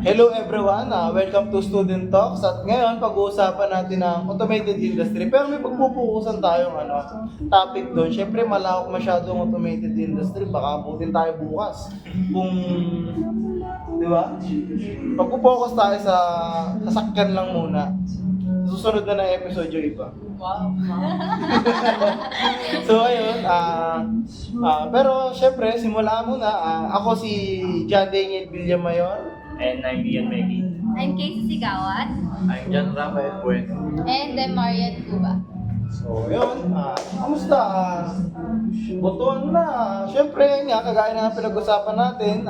Hello everyone, welcome to Student Talks. At ngayon, pag-uusapan natin ang automated industry. Pero may pagpupukusan tayong topic doon. Siyempre, malawak masyadong automated industry. Baka abutin tayo bukas. Kung, di ba? Pagpupokus tayo sa sasakyan lang muna. Susunod na episode yung iba. Wow. So ayun, pero syempre, simula muna. Ako si John Daniel Villamayor. And I'm Ian Megi. I'm Casey Sigawan. I'm John Rafael Bueno. And I'm Marian Cuba. So yun, kamusta? Butuan na. Syempre nga, kagaya na pinag-usapan natin,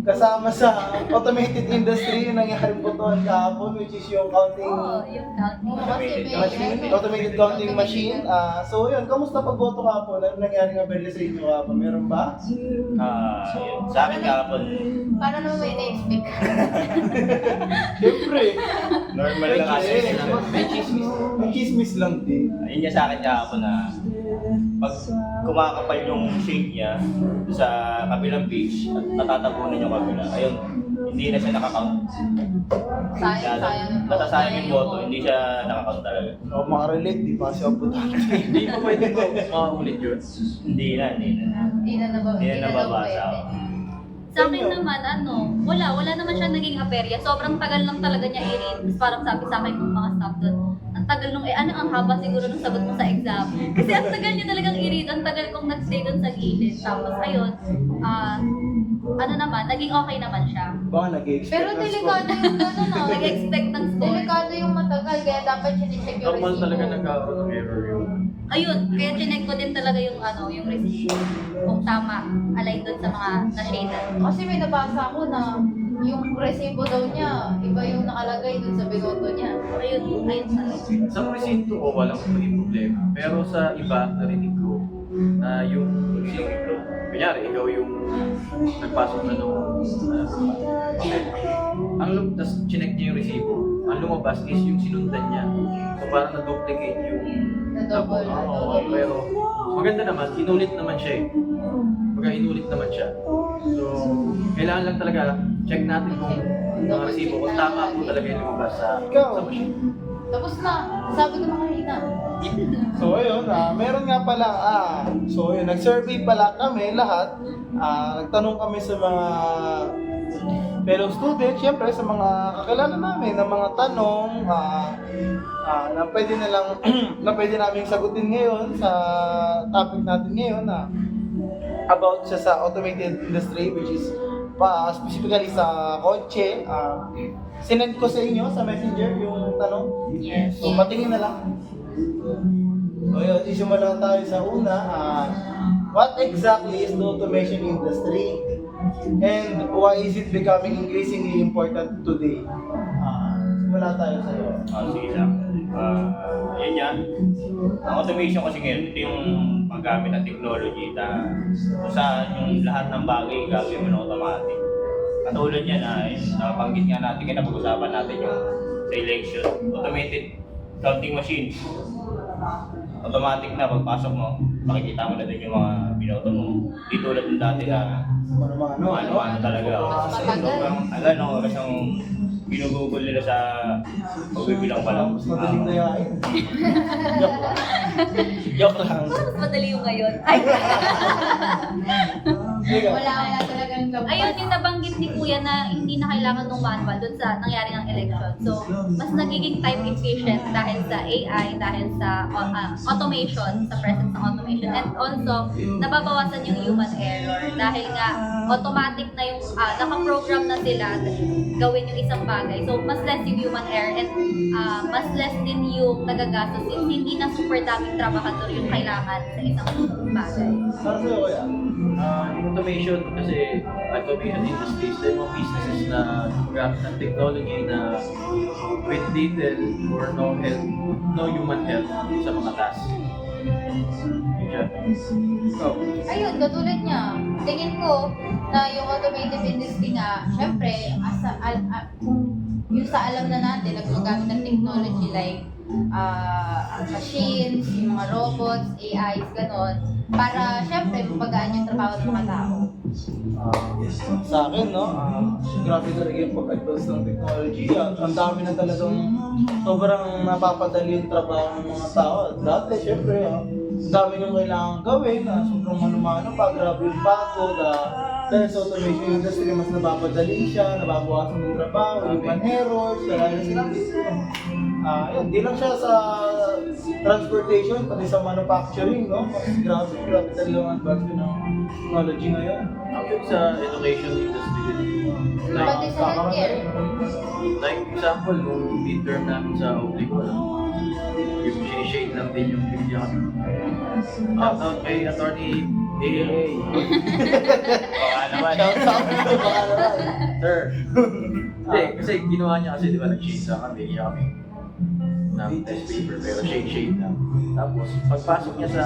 kasama sa automated industry yung nangyaring butuan kahapon, which is yung counting Yung counting machine, automated counting machine. So yun, kamusta pagboto kahapon? Ano nangyaring aberya sa inyo kahapon? Meron ba? Yun. Sa akin kahapon, Para naman may na-expect. Syempre. normal lang kasi. May chismis lang din. Yun nga sa akin kahapon na pag kumakapal yung shake niya sa kabilang page at natatabunan yung kabila, ayun, hindi na siya nakakount. Sayang. Natasayang yung boto, hindi siya nakakount talaga. So, makarelate, di ba siya butante? Hindi pa pwede ko makaulit yun. Hindi na. Hindi na nababasa. Sa akin naman, wala naman siya naging aperya. Sobrang tagal lang talaga niya i-read. Tapos parang sabi sa akin ng mga staff doon, ang tagal nung, ang haba siguro nung sagot mo sa exam. Kasi ang tagal niya talagang i-read, ang tagal kong nag-stay doon sa gilid. Tapos ayun, naging okay naman siya. Baka nag-expect Pero delikado yung Nag-expect ng score. Delikado yung matagal, kaya dapat sinecheck yung Normal resibo. talaga nagkakaroon ng error yun. Ayun, kaya chinek ko din talaga yung resibo. Kung tama, align doon sa mga na-shaded. Kasi may nabasa ako na yung resibo daw niya, iba yung nakalagay dun sa binoto niya. Ayun talaga. Sa presinto ko, walang maging problema. Pero sa iba, narinig ko na yung kunyari, ikaw yung nagpasok na nung tas chinek niya yung resibo. Ang lumabas is yung sinundan niya. So parang na-duplicate yung Na-double. Oo, pero maganda naman, inulit naman siya eh. Inulit naman siya. So, kailangan lang talaga check natin kung ang resibo, kung tama po talaga yung lumabas sa machine. Tapos na, sabi ko makahina. So ayun, meron nga pala, so yun, nag-survey pala kami lahat. Nagtanong kami sa mga fellow students, syempre sa mga kakilala namin ng mga tanong na pwede na pwede namin sagutin ngayon sa topic natin ngayon about siya sa automated industry, which is specifically sa kotse. Sinend ko sa inyo sa messenger yung tanong. Yes. So patingin na lang. So yun, sisimula tayo sa una. What exactly is the automation industry? And why is it becoming increasingly important today? Simula tayo sa iyo. Sige lang. Yun yan. Ang automation kasi ngayon, ito yung paggamit ng technology na kung saan yung lahat ng bagay gagawin mo na automatic. Katulad yan nabanggit nga natin, kaya napag-usapan natin yung sa election, automated counting machine. Automatic na, pagpasok mo, makikita mo na din yung mga binoto mo. Di tulad ng dati na ano talaga. Matagal. Oras ang ginugugol nila sa pagbibilang pa lang. Mas madaling dayain. Joke lang. Joke lang. Mas madali yung ngayon. Ay, Wala talagang gabay. ayun yung nabanggit ni Kuya na hindi na kailangan ng manual doon sa nangyari ng election. So, mas nagiging time efficient dahil sa AI, dahil sa automation, sa presence ng automation. And also, nababawasan yung human error dahil nga automatic na yung nakaprogram na sila gawin yung isang bagay. So, mas less yung human error and mas less din yung nagagastos since hindi na super daming trabahador yung kailangan sa isang bagay. Para sa'yo kuya. Yung automation kasi automation industries, yung mga businesses na gumagamit ng technology na with little or no human help sa mga tasks. Ayun, katulad niya, tingin ko na yung automotive industry nga, syempre, kung yung sa alam na natin, nagmagamit ng technology like machines, yung mga robots, AIs, ganon, para syempre mapagaan yung trabaho ng mga tao. Sa akin, no, grabe talaga yung pag-advance ng technology. Ang dami na talagang sobrang napapadali yung trabaho ng mga tao. Dati, syempre, ang dami nang kailangan gawin, sobrang mano-mano pa, grabe yung pagod. Dahil sa automation industry, mas napapadali siya, nababawasan yung trabaho, human errors, kaya na sinabi. Yun, di lang siya sa transportation, pati sa manufacturing, no? Grabe talaga yung advance ng technology ngayon. Actually sa education industry din. Pati sa healthcare. Like example, nung midterm namin sa Oblique, yung shade lang din yung bigyan. Shout out kay Attorney AAA. Baka naman. Shout out to baka naman. Sir. Hindi, kasi ginawa niya kasi, di ba, nag-shade sa kami, niya kami ng test paper, pero shade lang. Tapos, pagpasok niya sa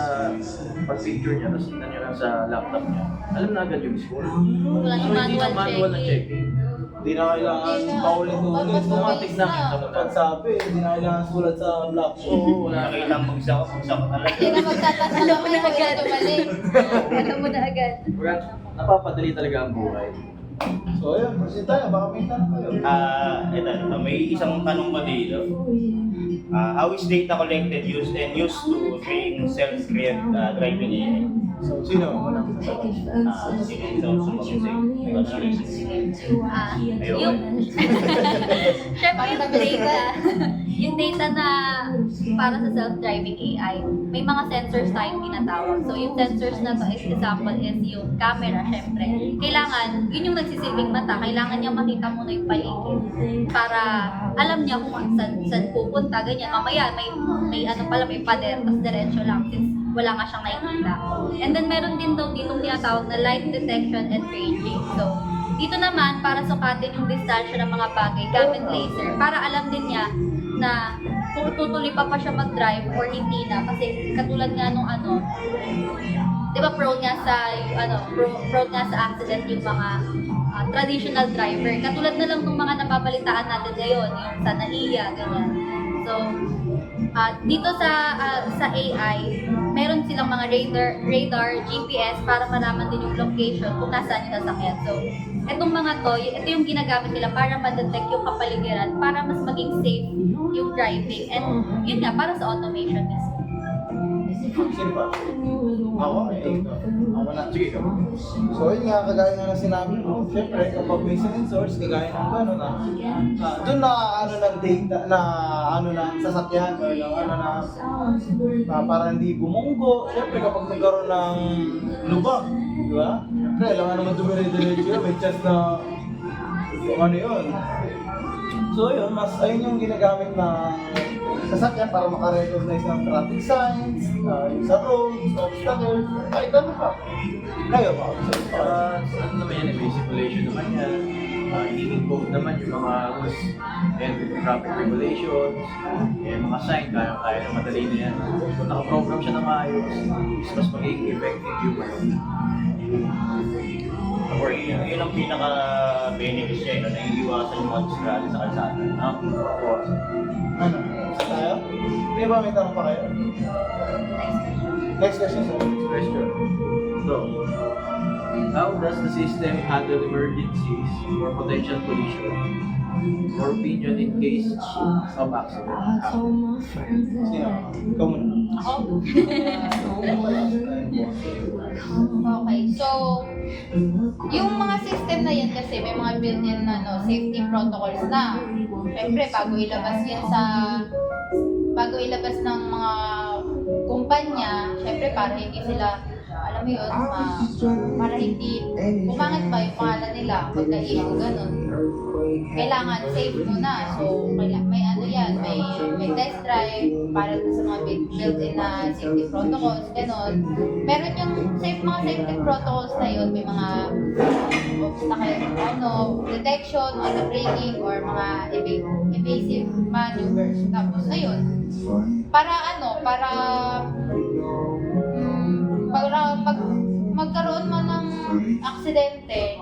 pag-picture niya, tapos tignan niya lang sa laptop niya, alam na agad yung score. Wala So, yung hindi na manual na checking. Hindi na kailangan paulit-ulit. Automatic na kita mo na. Pagsabi, hindi na kailangan sulat sa blackboard. Oo, wala. Nakita ang bagsak ko talaga. Hindi na magtatasa kami kung ito mali. Alam mo na agad. Kaya napapadali talaga ang buhay. So ayun, proceed tayo. Baka may tanong kayo. Ito, may isang tanong pa dito. How is data collected, used, and used to train self-create driving AI? So, sino? Muna. Sige, ito, sumagot Yung syempre yung data, yung data na para sa self-driving AI, may mga sensors tayong tinatawag. So yung sensors na to, example is yung camera, syempre. Kailangan, yun yung nagsisilbing mata, kailangan niya makita muna yung paligid para alam niya kung saan pupunta, ganyan. Mamaya may ano pala, may pader, tapos diretso lang since wala nga siyang nakikita. And then meron din daw ditong tinatawag na light detection and ranging. So, dito naman, para sukatin yung distansya ng mga bagay gamit laser, para alam din niya na kung tutuloy pa siya mag-drive or hindi na. Kasi katulad nga nung ano, di ba prone nga sa accident yung mga traditional driver. Katulad na lang ng mga napapalitaan natin ngayon, yung sa NAIA, ganyan. So, dito sa AI, meron silang mga radar, GPS para malaman din yung location kung nasaan yung sasakyan. So, etong mga to, ito yung ginagamit nila para ma-detect yung kapaligiran para mas maging safe yung driving. And yun nga, para sa automation mismo. Sino ba? Ako? Ako na. Sige ka. So yun nga, kagaya nga na sinabi ko, syempre kapag may sensors, kagaya ng gano'n na, doon na ano ng data, na ano na sasakyan, or yung ano na, para hindi bumunggo, syempre kapag nagkaroon ng lubak, di ba? Syempre, kailangan naman dumire-diretso yun, may chance na, ano yun. So yun, mas ayun yung ginagamit ng sasakyan para makarecognize ng traffic signs, yung sa roads, obstacles, kahit ano pa. Kayo ba? Ano naman yan, may simulation naman yan. I-encode naman yung mga rules and traffic regulations, mga sign, kaya na madali na yan. Kung nakaprogram siya na maayos, mas magiging effective yung Or yun ang pinaka-benefit niya, na naiiwasan yung mga disgrado sa kalsada. Ano? Tayo? Hindi ba may tanong pa kayo? Next question, sir. question. So, how does the system handle emergencies or potential collision? Your opinion in case of accident happen? Sino? Ikaw muna. Ako? Okay, so, yung mga system na yan kasi may mga built-in na safety protocols na. Siyempre, bago ilabas ng mga kumpanya, siyempre para hindi sila, alam mo yun, para hindi pumangit pa yung pangalan nila, pagka-issue, ganun. Kailangan safe muna. So, may ano yan, may test drive para sa mga built-in na safety protocols, gano'n. Meron yung mga safety protocols na yun, may mga obstacle, detection, auto-braking, or mga evasive maneuvers. Tapos, ayun, para magkaroon man ng aksidente,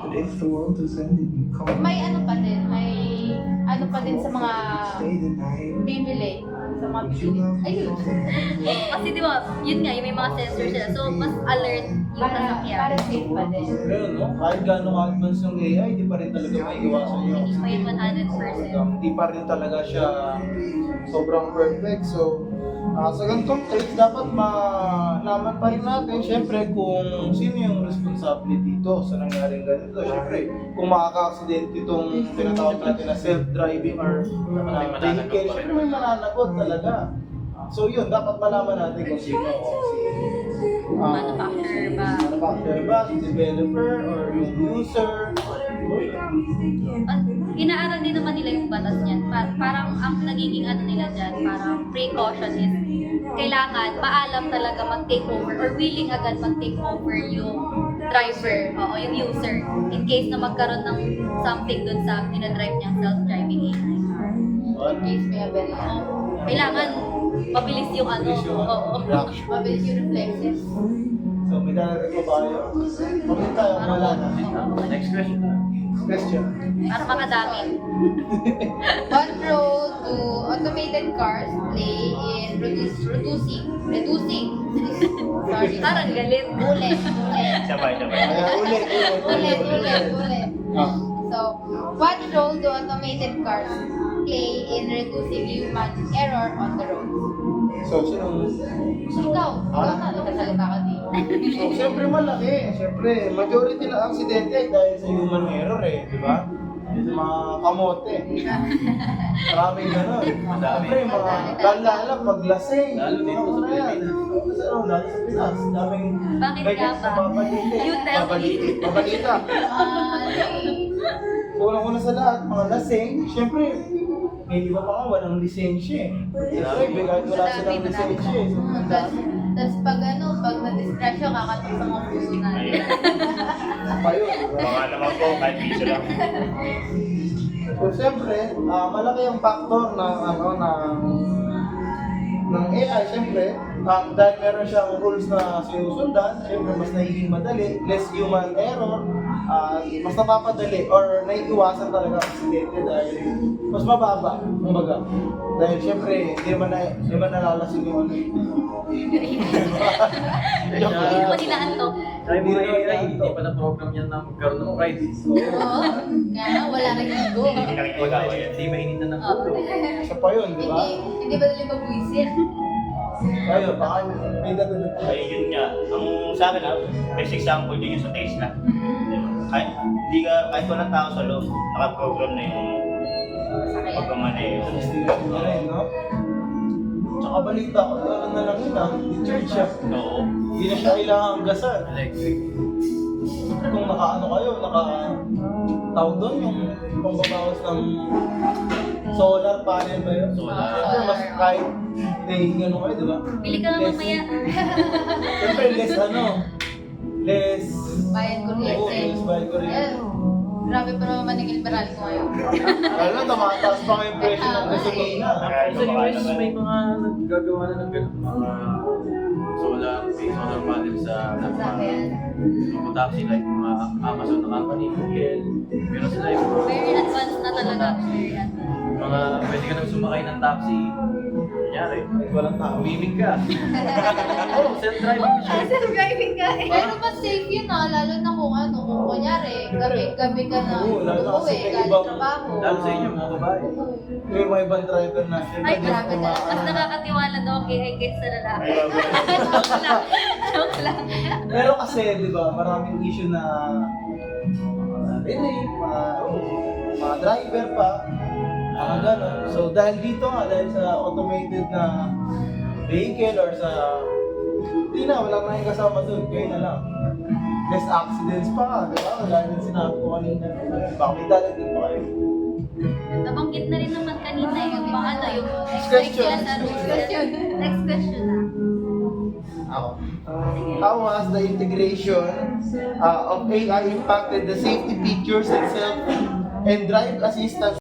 may ano pa din sa mga bibili sa mga bibili. Ayun. Kasi di ba, yun nga, yung may mga sensors sila. So, mas alert yung Para sasakyan. safe pa din. Ngayon, no? Kahit gano'ng advance yung AI, di pa rin talaga maiiwasan yung Hindi pa yun accident. 100%. Hindi pa rin talaga siya sobrang perfect. So, sa ganitong case, dapat malaman pa rin natin, syempre, kung sino yung responsable dito sa nangyaring ganito. Syempre, kung makaka-accident itong tinatawag natin na self-driving or May mananagot vehicle, pa rin. syempre may mananagot talaga. So yun, dapat malaman natin kung sino o Manufacturer ba? manufacturer ba, si developer, or yung user. Inaaral din naman nila yung batas niyan. Parang ang nagiging ano nila dyan, parang precaution is kailangan maalam talaga mag-take over or willing agad mag-take over yung driver, oo, yung user, in case na magkaroon ng something dun sa dinadrive niyang self-driving AI. In case may abeli. Kailangan mabilis yung ano, Mabilis yung oo. reaction. Mabilis yung reflexes. So may darating pa ba kayo? Pagkat tayo, wala na. Next question. Question. Para makadami. What role do automated cars play in reducing? Sorry. Parang galit. Ulit. Sabay. Kaya Ulit. Ah. So, what role do automated cars play in reducing human error on the road? So, sinong... Ikaw, nagkasalita ka dito. So, siyempre malaki. Siyempre, majority ng aksidente ay dahil sa human error eh, di ba? Yung mga kamote. Maraming gano'n. Madami. Siyempre, mga lalo pag lasing. Lalo dito sa Pilipinas. Lalo sa Pinas. Daming Bakit ganyan nga ba? na babalite. You tell me. Babalita. So, unang-una sa lahat, mga lasing, siyempre, may iba pa nga walang lisensya eh. Siyempre, kahit wala silang lisensya eh. So, Tapos pag na-distraction, kakatok sa mga puso natin. Ayun. pa yun, di ba? Mga naman po, kahit piso lang. So, siyempre, malaki ang factor ng ng AI, siyempre, dahil meron siyang rules na sinusundan, siyempre mas nagiging madali, less human error, mas napapadali or naiiwasan talaga ang aksidente dahil mas mababa, kumbaga. Dahil siyempre, hindi man nalalasing yung ano. Hindi mo nila antok. Kaya mga AI, hindi pa na-program yan na magkaroon ng pride. Oo. Kaya nga, wala nang ego. Hindi nakikipagawa yan. Hindi mainitan ng Oo. ulo. Isa pa yun, di ba? Hindi ba dali mabwisit? Ayun, baka may dadulog pa. Ay, yun nga. Ang sa akin, best example din yung sa Tesla. Kahit walang tao sa loob, nakaprogram na yung pagkamaneho. Investigation na rin, no? Tsaka balita ko, ano na lang yun i-charge siya. Oo. Hindi na siya kailangang gasan. Electric. Kung naka-ano kayo, tawag doon yung pangbabawas ng solar panel ba yun? Solar. Siyempre, mas kahit ano kayo, di ba? Pili ka lang mamaya. Siyempre, less Bayad Oo, kuryente. less bayad ko rin. Grabe pa naman manigil liberal ko ngayon. Lalo na, tumataas pa nga yung presyo ng gasolina. Sa US, may mga naggagawa na ng ganun. Mga solar panel sa mga taxi like mga Amazon na company, Google. Pero sila yung Very advanced na talaga. Very advanced. mga pwede ka nang sumakay ng taxi. Kunyari, Walang tao. umimig ka. Oh, self-driving siya. Self-driving ka eh. Pero mas safe yun lalo na kung kung kunyari, gabi ka na Oo, lalo na kasi uuwi, may galing ibang- trabaho. Lalo sa inyo, mga babae. Yung mga ibang driver na, siyempre, Ay, di grabe ko na. Mas nakakatiwala daw kaysa sa lalaki. Ay, bago. Joke lang. Joke lang. Pero kasi, di ba, maraming issue na mga driver pa, mga gano'n. So, dahil dito nga, dahil sa automated na vehicle or sa, hindi na, walang nang kasama doon, kayo na lang. Less accidents pa nga, di ba? Wala rin sinabi ko kanina. Baka may dadagdag pa kayo. Nabanggit na rin naman kanina yung paano yung Next question. Next question na. Ako. How has the integration of AI impacted the safety features and drive assistance